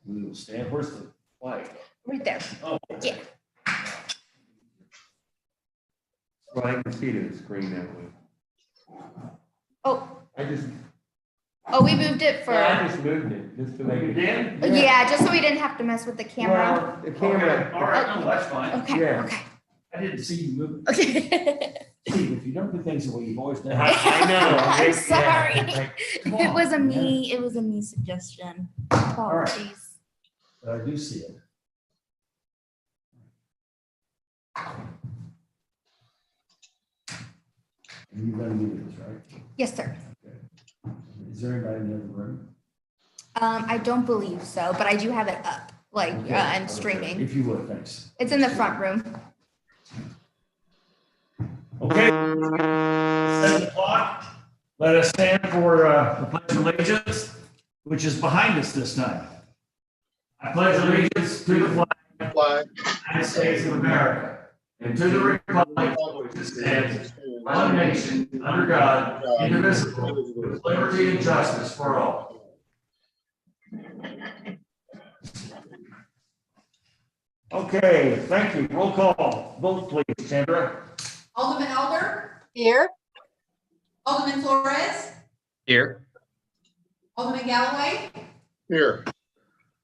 We will stand. Where's the flag? Right there. Oh, Yeah. Well, I can see the screen that way. Oh, I just, we moved it for, I just moved it, just to make it. again? yeah, just so we didn't have to mess with the camera. Well, the camera. All right, no, that's fine. Okay, Yeah. okay. I didn't see you move. Okay. Steve, if you don't do things the way you've always done. I know. I'm Yeah, sorry. it's like, Come It on, was a man. me suggestion. Apologies. But I do see it. And you're gonna do this, right? Yes, sir. Is there anybody in the other room? I don't believe so, but I do have it up, like, Okay. and streaming. If you would, thanks. It's in the front room. Okay. 7 o'clock. Let us stand for the pledge of allegiance, which is behind us this time. I pledge allegiance to the flag of the United States of America and to the republic which stands one nation under God, indivisible, with liberty and justice for all. Okay, thank you. Roll call. Vote please, Sandra. Alderman Elder, Here. Alderman Flores, Here. Alderman Galloway, Here.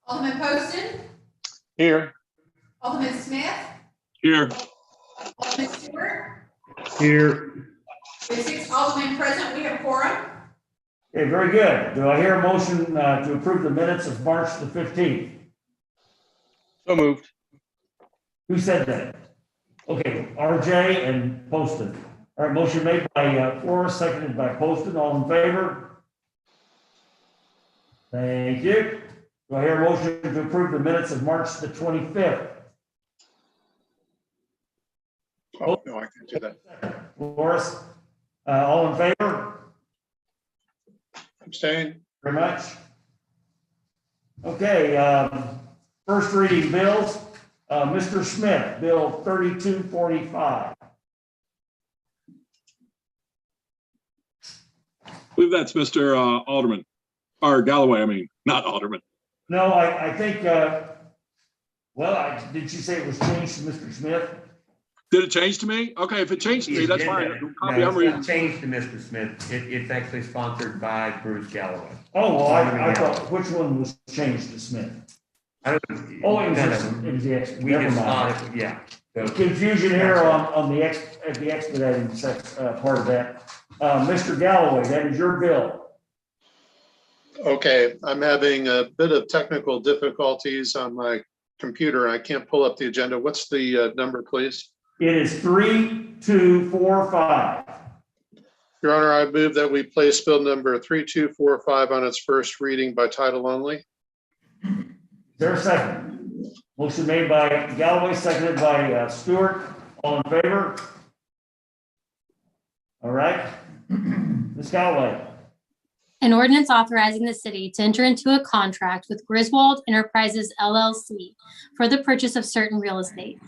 Alderman Poston, Here. Alderman Smith, Here. Alderman Stewart. Here. We have 6 aldermen present. We have quorum. Okay, very good. Do I hear a motion to approve the minutes of March the 15th? So moved. Who said that? Okay, RJ and Poston. All right, motion made by Flores, seconded by Poston. All in favor? Thank you. Do I hear a motion to approve the minutes of March the 25th? Oh, no, I can't do that. Flores, all in favor? Abstain. Very much. Okay, first reading bills. Mr. Smith, Bill 3245. I believe that's Mr. Alderman, or Galloway, I mean, not Alderman. No, I think, did you say it was changed to Mr. Smith? Did it change to me? Okay, if it changed to me, that's fine. The copy No, I'm it's reading. not changed to Mr. Smith. It's actually sponsored by Bruce Galloway. Oh, well, I thought, which one was changed to Smith? I Oh, it was none just, of them. it was the, We never just, mind. yeah. So, Confusion here on the expediting part of that. Mr. Galloway, that is your bill. Okay, I'm having a bit of technical difficulties on my computer. I can't pull up the agenda. What's the number, please? It is 3245. Your Honor, I move that we place bill number 3245 on its first reading by title only. Is there a second? Motion made by Galloway, seconded by Stewart. All in favor? All right. Ms. Galloway. An ordinance authorizing the city to enter into a contract with Griswold Enterprises LLC for the purchase of certain real estate.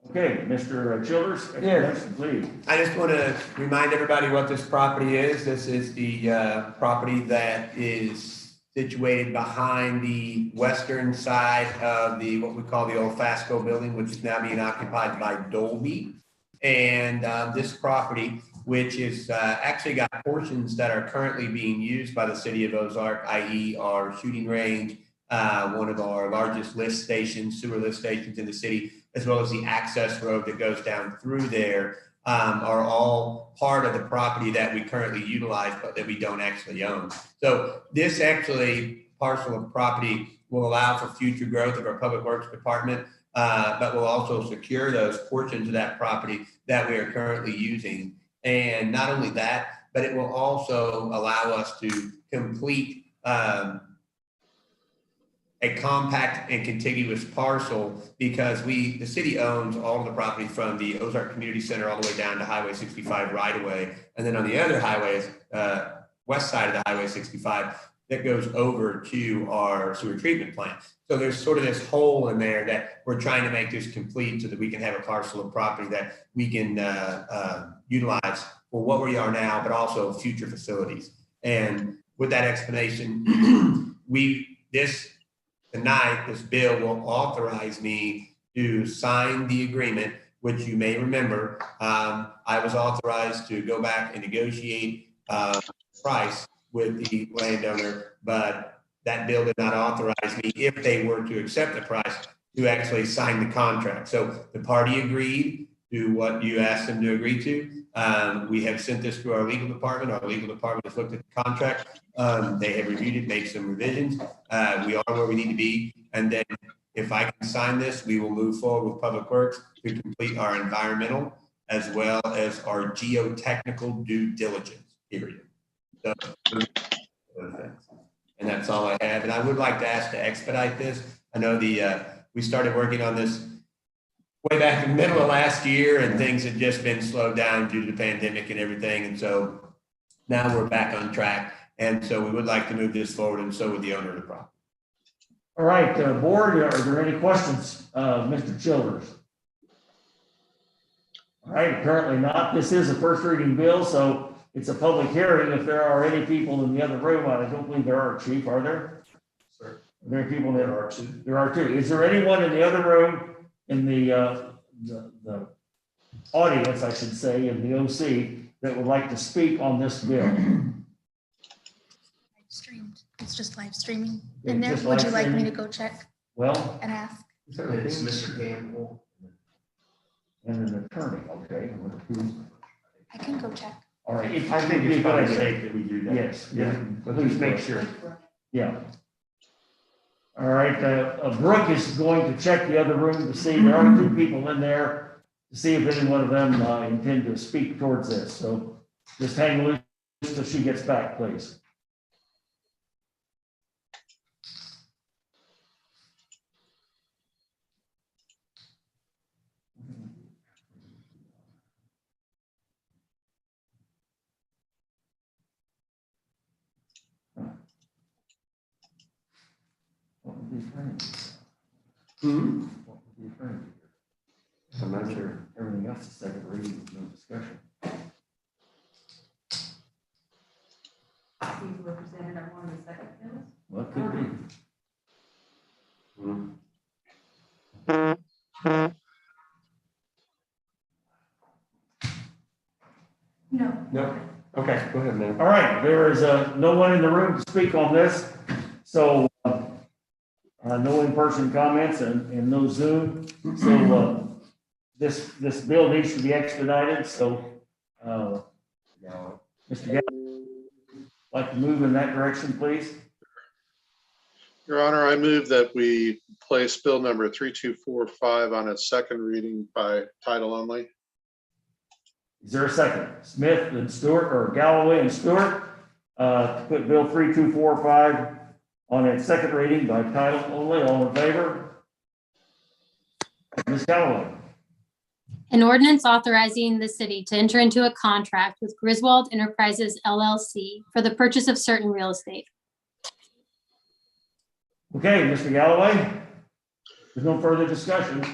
Okay, Mr. Childers, explanation, please. I just want to remind everybody what this property is. This is the property that is situated behind the western side of the, what we call the old Fasco building, which is now being occupied by Dolby. And this property, which is actually got portions that are currently being used by the city of Ozark, i.e. our shooting range, one of our largest lift stations, sewer lift stations in the city, as well as the access road that goes down through there, are all part of the property that we currently utilize, but that we don't actually own. So this actually parcel of property will allow for future growth of our public works department, but will also secure those portions of that property that we are currently using. And not only that, but it will also allow us to complete a compact and contiguous parcel, because the city owns all of the property from the Ozark Community Center all the way down to Highway 65 right away. And then on the other highways, west side of the Highway 65, that goes over to our sewer treatment plant. So there's sort of this hole in there that we're trying to make this complete so that we can have a parcel of property that we can utilize for what we are now, but also future facilities. And with that explanation, tonight, this bill will authorize me to sign the agreement, which you may remember, I was authorized to go back and negotiate price with the landowner, but that bill did not authorize me, if they were to accept the price, to actually sign the contract. So the party agreed to what you asked them to agree to. We have sent this to our legal department. Our legal department has looked at the contract. They have reviewed it, made some revisions. We are where we need to be. And then if I can sign this, we will move forward with Public Works to complete our environmental as well as our geotechnical due diligence, period. So, and that's all I have. And I would like to ask to expedite this. I know we started working on this way back in the middle of last year, and things had just been slowed down due to the pandemic and everything. And so now we're back on track. And so we would like to move this forward, and so would the owner of the property. All right, board, are there any questions, Mr. Childers? All right, apparently not. This is a first reading bill, so it's a public hearing. If there are any people in the other room, I don't believe there are, Chief, are there? Sir. Are there people that are two? There are two. Is there anyone in the other room, in the audience, I should say, in the OC, that would like to speak on this bill? Streamed. It's just live streaming. It's In there, just would live you like me streaming? to go check Well, and ask? It's Mr. Campbell. and an attorney, okay. I can go check. All right. I think it's probably safe that we do that. Yes, Yeah, yeah, let's just make sure. yeah. All right, Brooke is going to check the other room to see, there are two people in there, to see if any one of them intend to speak towards this. So just hang loose till she gets back, please. What would the attorney do? What would the attorney do? I'm not sure. Everything else is second reading, with no discussion. He's represented on one of the second bills. Well, it could be. No. No. Okay, go ahead, ma'am. All right, there is no one in the room to speak on this, so no in-person comments and no Zoom. So this bill needs to be expedited. So Mr. Galloway. like to move in that direction, please? Your Honor, I move that we place bill number 3245 on its second reading by title only. Is there a second? Smith and Stewart, or Galloway and Stewart, to put bill 3245 on its second reading by title only. All in favor? Ms. Galloway? An ordinance authorizing the city to enter into a contract with Griswold Enterprises LLC for the purchase of certain real estate. Okay, Mr. Galloway? There's no further discussion.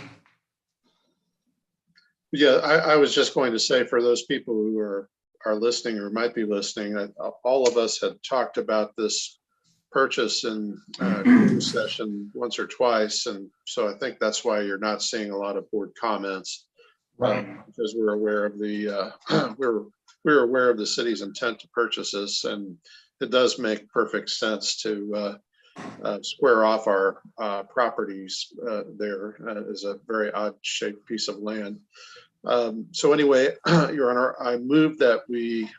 Yeah, I was just going to say for those people who are listening or might be listening, all of us had talked about this purchase in closed session once or twice. And so I think that's why you're not seeing a lot of board comments. Right. Because we're aware of the, we're aware of the city's intent to purchase this, and it does make perfect sense to square off our properties there. Is a very odd shaped piece of land. So anyway, Your Honor, I move that we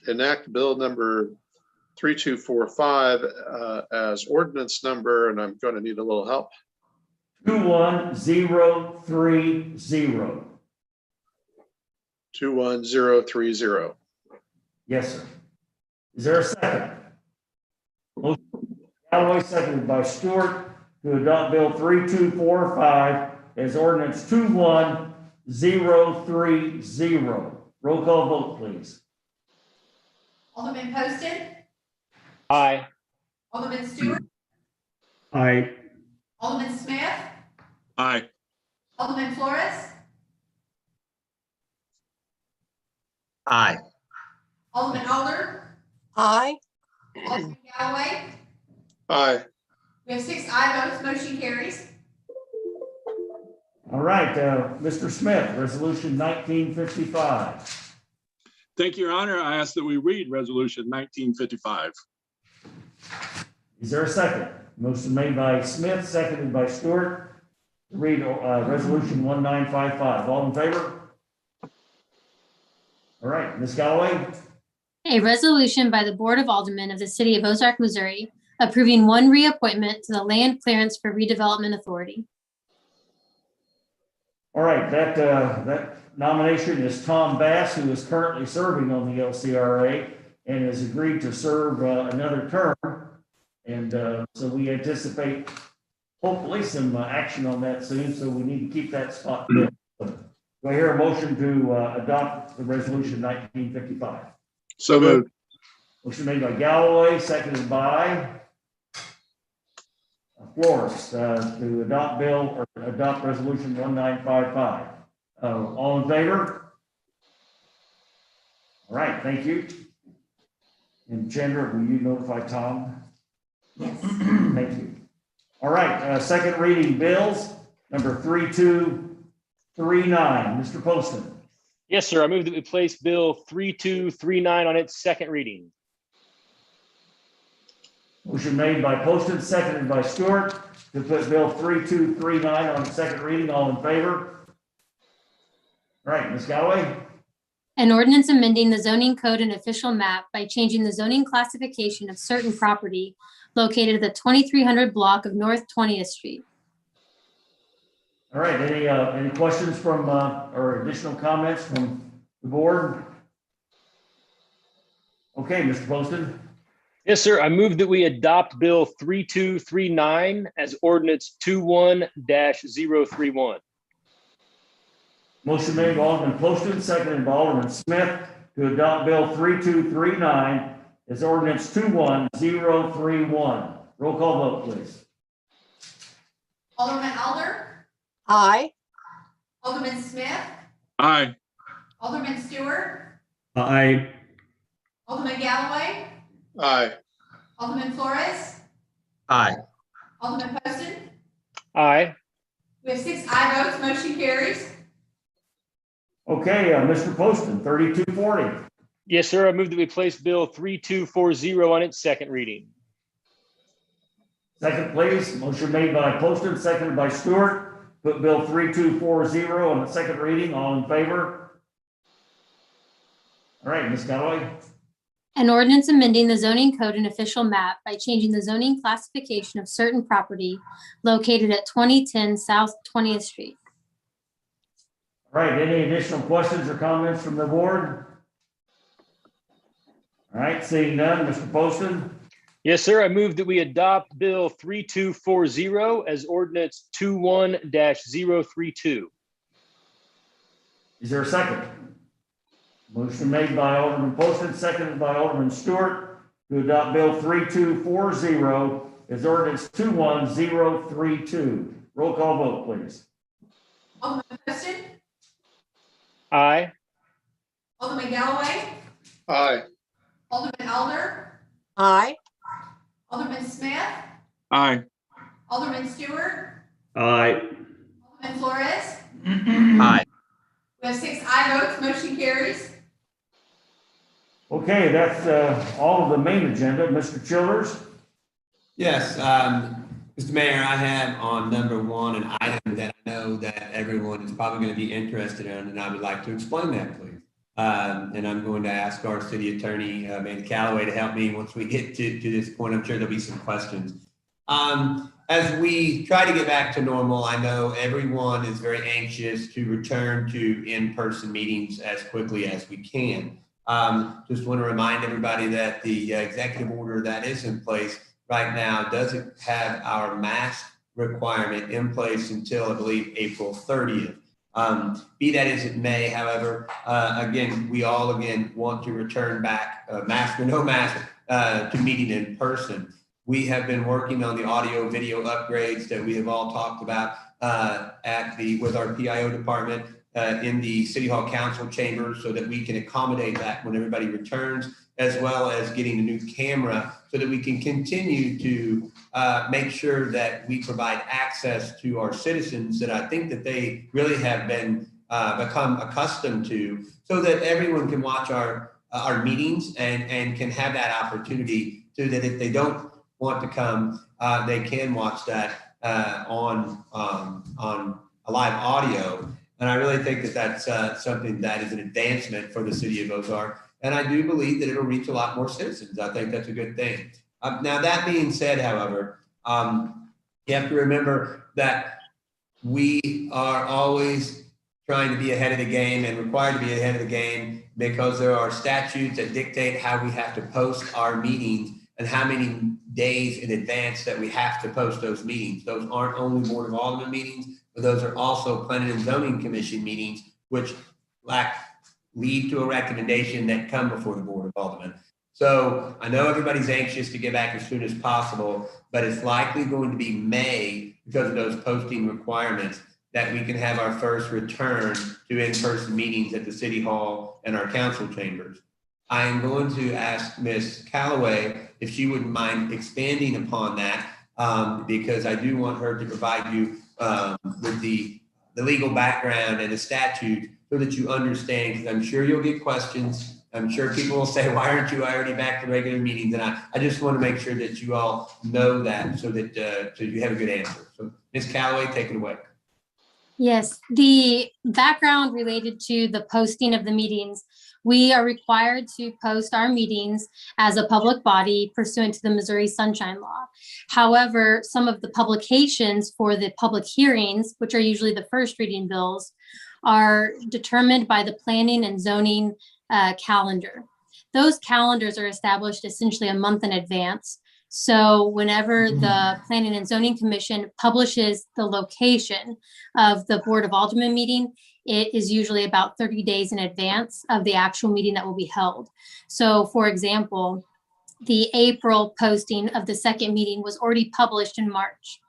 enact bill number 3245 as ordinance number, and I'm going to need a little help. 21030. 21030. Yes, sir. Is there a second? Motion Galloway, seconded by Stewart, to adopt bill 3245 as ordinance 21030. Roll call vote, please. Alderman Poston, Aye. Alderman Stewart, Aye. Alderman Smith, Aye. Alderman Flores, Aye. Alderman Alder, Aye. Alderman Galloway. Aye. We have 6 aye votes, motion carries. All right, Mr. Smith, resolution 1955. Thank you, Your Honor. I ask that we read resolution 1955. Is there a second? Motion made by Smith, seconded by Stewart, to read resolution 1955. All in favor? All right, Ms. Galloway? A resolution by the Board of Aldermen of the City of Ozark, Missouri, approving one reappointment to the Land Clearance for Redevelopment Authority. All right, that nomination is Tom Bass, who is currently serving on the LCRA and has agreed to serve another term. And so we anticipate hopefully some action on that soon, so we need to keep that spot filled. Do I hear a motion to adopt the resolution 1955? So moved. Motion made by Galloway, seconded by Flores to adopt resolution 1955. All in favor? All right, thank you. And Chandra, will you notify Tom? Yes. Thank you. All right, second reading bills, number 3239. Mr. Poston. Yes, sir. I move that we place Bill 3239 on its second reading. Motion made by Poston, seconded by Stewart to put bill 3239 on its second reading. All in favor? All right, Ms. Galloway? An ordinance amending the zoning code and official map by changing the zoning classification of certain property located at the 2300 block of North 20th Street. All right, any questions from, or additional comments from the board? Okay, Mr. Poston. Yes, sir. I move that we adopt Bill 3239 as ordinance 21-031. Motion made by Alderman Poston, seconded by Alderman Smith to adopt bill 3239 as ordinance 21031. Roll call vote, please. Alderman Alder, Aye. Alderman Smith, Aye. Alderman Stewart, Aye. Alderman Galloway, Aye. Alderman Flores, Aye. Alderman Poston. Aye. We have 6 aye votes, motion carries. Okay, Mr. Poston, 3240. Yes, sir. I move that we place Bill 3240 on its second reading. Second, please. Motion made by Poston, seconded by Stewart. Put bill 3240 on the second reading. All in favor? All right, Ms. Galloway. An ordinance amending the zoning code and official map by changing the zoning classification of certain property located at 2010 South 20th Street. All right, any additional questions or comments from the board? All right, seeing none, Mr. Poston, Yes, sir. I move that we adopt Bill 3240 as ordinance 21-032. is there a second? Motion made by Alderman Poston, seconded by Alderman Stewart to adopt Bill 3240 as ordinance 21032. Roll call vote, please. Alderman Poston, Aye. Alderman Galloway, Aye. Alderman Elder, Aye. Alderman Smith, Aye. Alderman Stewart, Aye. Alderman Flores. Aye. We have 6 aye votes, motion carries. Okay, that's all of the main agenda. Mr. Childers? Yes, Mr. Mayor, I have on number 1 an item that I know that everyone is probably going to be interested in, and I would like to explain that, please. And I'm going to ask our city attorney, Amanda Calloway, to help me once we get to this point. I'm sure there'll be some questions. As we try to get back to normal, I know everyone is very anxious to return to in-person meetings as quickly as we can. Just want to remind everybody that the executive order that is in place right now doesn't have our mask requirement in place until, I believe, April 30th. Be that as it may, however, again, we all want to return back, mask or no mask, to meeting in person. We have been working on the audio video upgrades that we have all talked about with our PIO department in the City Hall Council chambers so that we can accommodate that when everybody returns, as well as getting a new camera so that we can continue to make sure that we provide access to our citizens that I think that they really have been become accustomed to, so that everyone can watch our meetings and can have that opportunity so that if they don't want to come, they can watch that on a live audio. And I really think that that's something that is an advancement for the city of Ozark. And I do believe that it'll reach a lot more citizens. I think that's a good thing. Now, that being said, however, you have to remember that we are always trying to be ahead of the game and required to be ahead of the game because there are statutes that dictate how we have to post our meetings and how many days in advance that we have to post those meetings. Those aren't only Board of Alderman meetings, but those are also Planning and Zoning Commission meetings, which lead to a recommendation that come before the Board of Aldermen. So I know everybody's anxious to get back as soon as possible, but it's likely going to be May because of those posting requirements that we can have our first return to in-person meetings at the City Hall and our council chambers. I am going to ask Ms. Calloway if she wouldn't mind expanding upon that, because I do want her to provide you with the legal background and the statute so that you understand, because I'm sure you'll get questions. I'm sure people will say, why aren't you already back to regular meetings? And I just want to make sure that you all know that so that so you have a good answer. So Ms. Calloway, take it away. Yes, the background related to the posting of the meetings, we are required to post our meetings as a public body pursuant to the Missouri Sunshine Law. However, some of the publications for the public hearings, which are usually the first reading bills, are determined by the planning and zoning calendar. Those calendars are established essentially a month in advance. So whenever the Planning and Zoning Commission publishes the location of the Board of Aldermen meeting, it is usually about 30 days in advance of the actual meeting that will be held. So for example, the April posting of the second meeting was already published in March.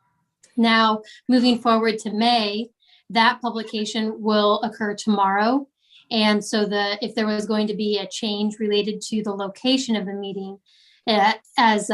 Now, moving forward to May, that publication will occur tomorrow. And so if there was going to be a change related to the location of the meeting, as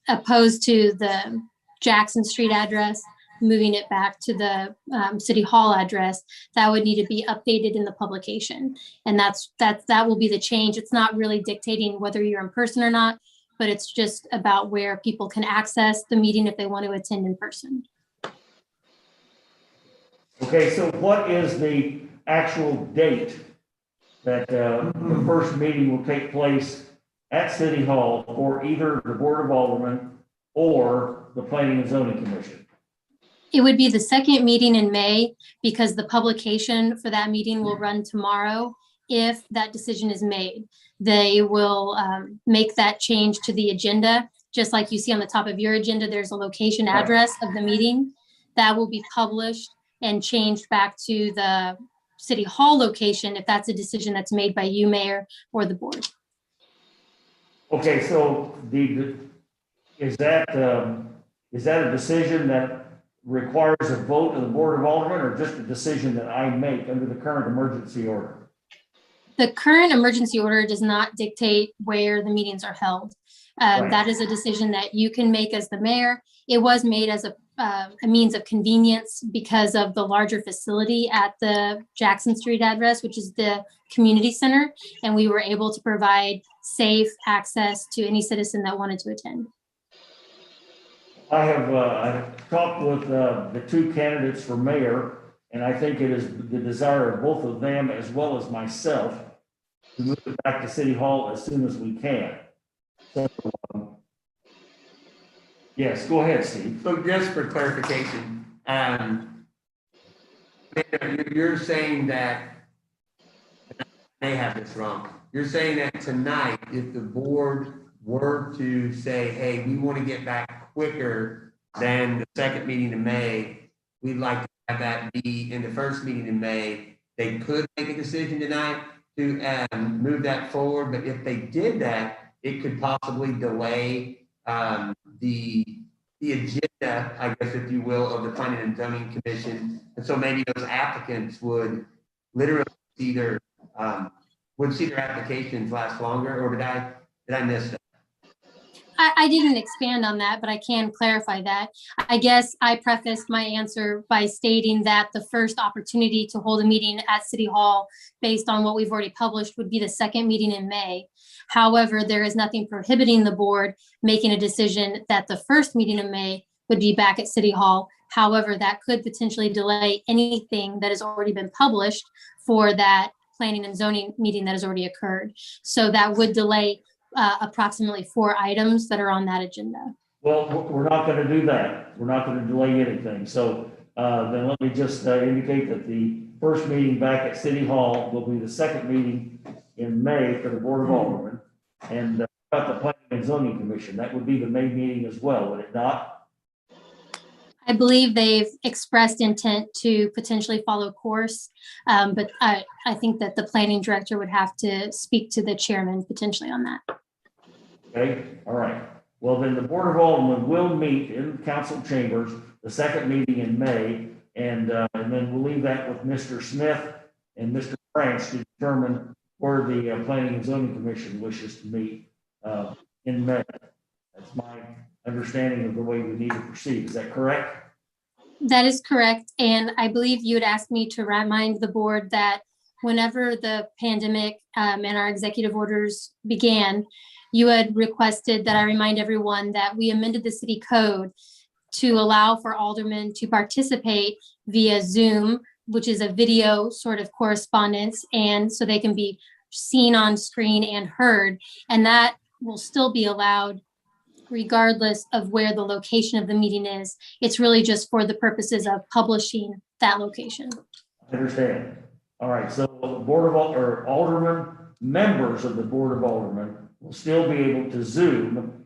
opposed to the Jackson Street address, moving it back to the City Hall address, that would need to be updated in the publication. And that will be the change. It's not really dictating whether you're in person or not, but it's just about where people can access the meeting if they want to attend in person. Okay, so what is the actual date that the first meeting will take place at City Hall for either the Board of Aldermen or the Planning and Zoning Commission? It would be the second meeting in May because the publication for that meeting will run tomorrow. If that decision is made, they will make that change to the agenda. Just like you see on the top of your agenda, there's a location address of the meeting that will be published and changed back to the City Hall location if that's a decision that's made by you, Mayor, or the board. Okay, so is that a decision that requires a vote of the Board of Aldermen, or just a decision that I make under the current emergency order? The current emergency order does not dictate where the meetings are held. Right. That is a decision that you can make as the mayor. It was made as a means of convenience because of the larger facility at the Jackson Street address, which is the community center. And we were able to provide safe access to any citizen that wanted to attend. I have talked with the two candidates for mayor, and I think it is the desire of both of them as well as myself to move it back to City Hall as soon as we can. So, yes, go ahead, Steve. So just for clarification, you're saying that, I may have this wrong, you're saying that tonight, if the board were to say, hey, we want to get back quicker than the second meeting in May, we'd like to have that be in the first meeting in May, they could make a decision tonight to move that forward. But if they did that, it could possibly delay the agenda, I guess, if you will, of the Planning and Zoning Commission. And so maybe those applicants would literally either would see their applications last longer, or did I miss that? I didn't expand on that, but I can clarify that. I guess I prefaced my answer by stating that the first opportunity to hold a meeting at City Hall based on what we've already published would be the second meeting in May. However, there is nothing prohibiting the board making a decision that the first meeting in May would be back at City Hall. However, that could potentially delay anything that has already been published for that planning and zoning meeting that has already occurred. So that would delay approximately 4 items that are on that agenda. Well, we're not going to do that. We're not going to delay anything. So then let me just indicate that the first meeting back at City Hall will be the second meeting in May for the Board of Aldermen, and about the Planning and Zoning Commission. That would be the May meeting as well, would it not? I believe they've expressed intent to potentially follow course, but I think that the planning director would have to speak to the chairman potentially on that. Okay, all right. Well, then the Board of Aldermen will meet in the council chambers, the second meeting in May, and then we'll leave that with Mr. Smith and Mr. Branch to determine where the Planning and Zoning Commission wishes to meet in May. That's my understanding of the way we need to proceed. Is that correct? That is correct. And I believe you had asked me to remind the board that whenever the pandemic and our executive orders began, you had requested that I remind everyone that we amended the city code to allow for aldermen to participate via Zoom, which is a video sort of correspondence, and so they can be seen on screen and heard. And that will still be allowed regardless of where the location of the meeting is. It's really just for the purposes of publishing that location. I understand. All right, so the Board of Aldermen, members of the Board of Aldermen will still be able to Zoom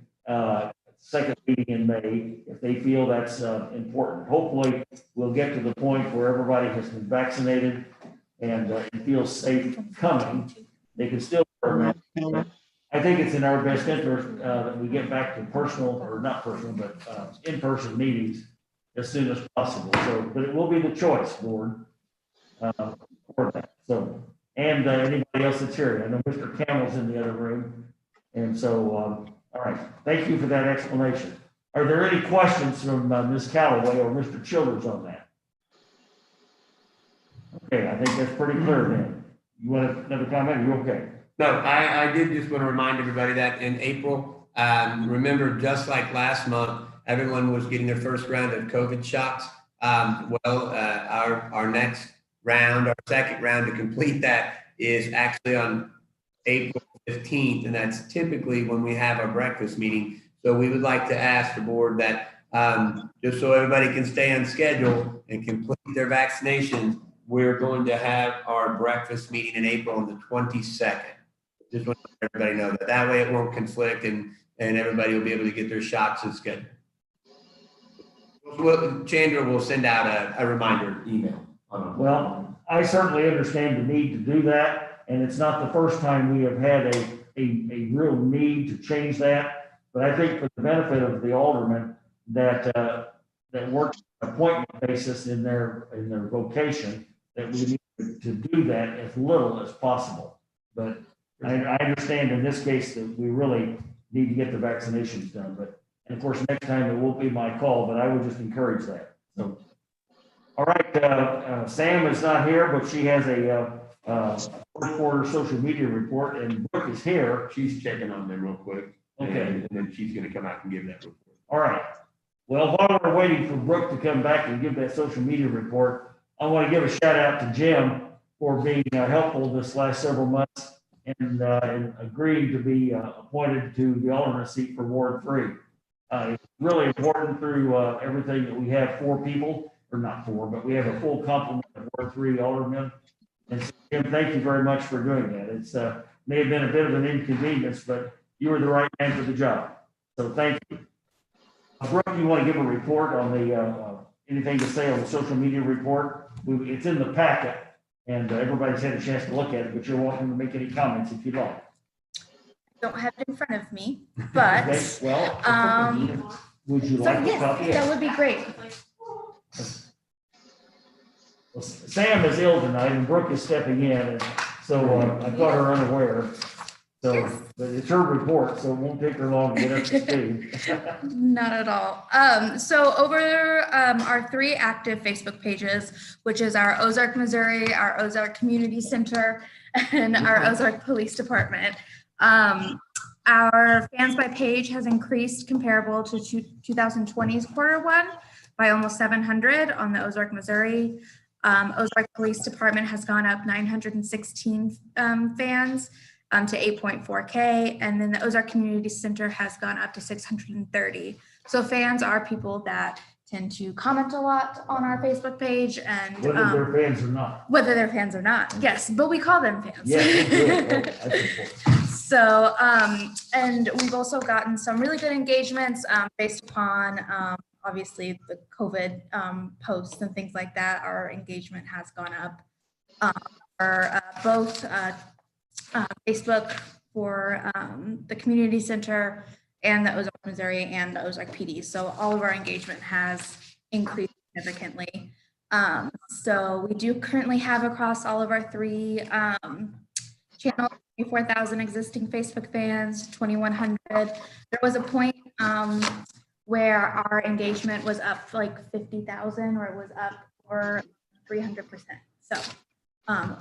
second meeting in May if they feel that's important. Hopefully, we'll get to the point where everybody has been vaccinated and feels safe coming. They can still wear a mask. I think it's in our best interest that we get back to personal, or not personal, but in-person meetings as soon as possible. So, but it will be the choice, board, for that. So, and anybody else that's here. I know Mr. Campbell's in the other room. And so, all right, thank you for that explanation. Are there any questions from Ms. Callaway or Mr. Childers on that? Okay, I think that's pretty clear then. You want another comment? Are you okay? No, I did just want to remind everybody that in April, remember, just like last month, everyone was getting their first round of COVID shots. Our next round, our second round to complete that is actually on April 15th, and that's typically when we have our breakfast meeting. So we would like to ask the board that, just so everybody can stay on schedule and complete their vaccinations, we're going to have our breakfast meeting in April on the 22nd. Just want to let everybody know that. That way it won't conflict and everybody will be able to get their shots as scheduled. Chandra will send out a reminder email. Well, I certainly understand the need to do that, and it's not the first time we have had a real need to change that. But I think for the benefit of the aldermen that work appointment basis in their vocation, that we need to do that as little as possible. But I understand in this case that we really need to get the vaccinations done. But and of course, next time it won't be my call, but I would just encourage that. So, all right, Sam is not here, but she has a fourth quarter social media report, and Brooke is here. She's checking on them real quick. Okay. And then she's going to come out and give that report. All right. Well, while we're waiting for Brooke to come back and give that social media report, I want to give a shout out to Jim for being helpful this last several months and agreeing to be appointed to the alderman seat for Ward 3. It's really important through everything that we have 4 people, or not 4, but we have a full complement of Ward 3 aldermen. And so, Jim, thank you very much for doing that. It's may have been a bit of an inconvenience, but you were the right man for the job. So thank you. Brooke, you want to give a report on the anything to say on the social media report? It's in the packet, and everybody's had a chance to look at it, but you're welcome to make any comments if you'd like. Don't have it in front of me, but Okay, well, would you like a copy? yes, that would be great. Well, Sam is ill tonight, and Brooke is stepping in, and so I caught her unaware. So, but it's her report, so it won't take her long to get up to speed. Not at all. So over our 3 active Facebook pages, which is our Ozark, Missouri, our Ozark Community Center, and our Ozark Police Department. Our fans by page has increased comparable to 2020's Q1 by almost 700 on the Ozark, Missouri. Ozark Police Department has gone up 916 fans to 8.4K, and then the Ozark Community Center has gone up to 630. So fans are people that tend to comment a lot on our Facebook page, and Whether they're fans or not. whether they're fans or not, yes, but we call them fans. Yes, that's important. So, and we've also gotten some really good engagements based upon obviously the COVID posts and things like that. Our engagement has gone up for both Facebook for the community center and the Ozark, Missouri, and the Ozark PD. So all of our engagement has increased significantly. So we do currently have across all of our 3 channels, 24,000 existing Facebook fans, 2,100. There was a point where our engagement was up like 50,000, or it was up over 300%. So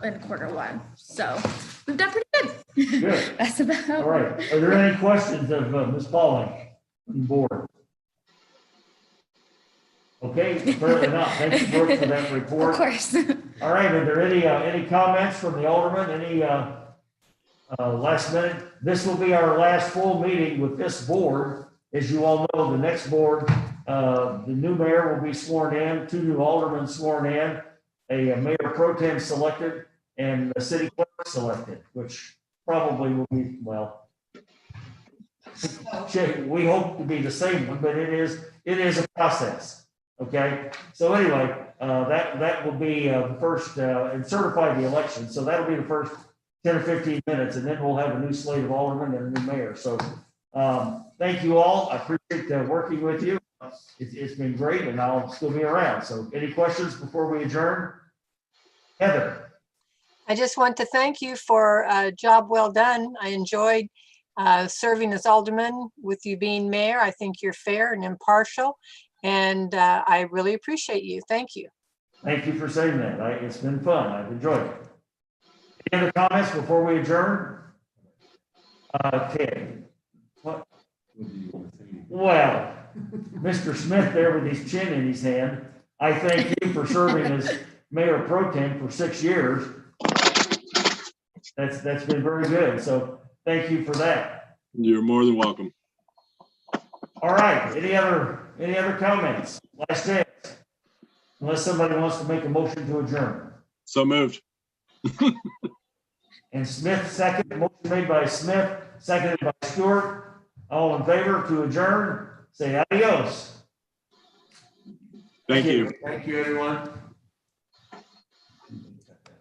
in Q1. So we've done pretty good. Good. That's about. All right. Are there any questions of Ms. Pauling on board? Okay, apparently not. Thank you, Brooke, for that report. Of course. All right. Are there any comments from the alderman? Any last minute? This will be our last full meeting with this board. As you all know, the next board, the new mayor will be sworn in, 2 new aldermen sworn in, a mayor pro tem selected, and a city clerk selected, which probably will be, well, we hope to be the same one, but it is a process. Okay. So anyway, that will be the first and certify the election. So that'll be the first 10 or 15 minutes, and then we'll have a new slate of aldermen and a new mayor. So thank you all. I appreciate working with you. It's been great, and I'll still be around. So any questions before we adjourn? Heather. I just want to thank you for a job well done. I enjoyed serving as alderman with you being mayor. I think you're fair and impartial, and I really appreciate you. Thank you. Thank you for saying that. It's been fun. I've enjoyed it. Any other comments before we adjourn? Ted. What? Well, Mr. Smith there with his chin in his hand, I thank you for serving as mayor pro tem for 6 years. That's been very good. So thank you for that. You're more than welcome. All right, any other comments? Last chance. Unless somebody wants to make a motion to adjourn. So moved. And Smith, second. Motion made by Smith, seconded by Stewart. All in favor to adjourn, say adios. Thank you. Thank you, everyone.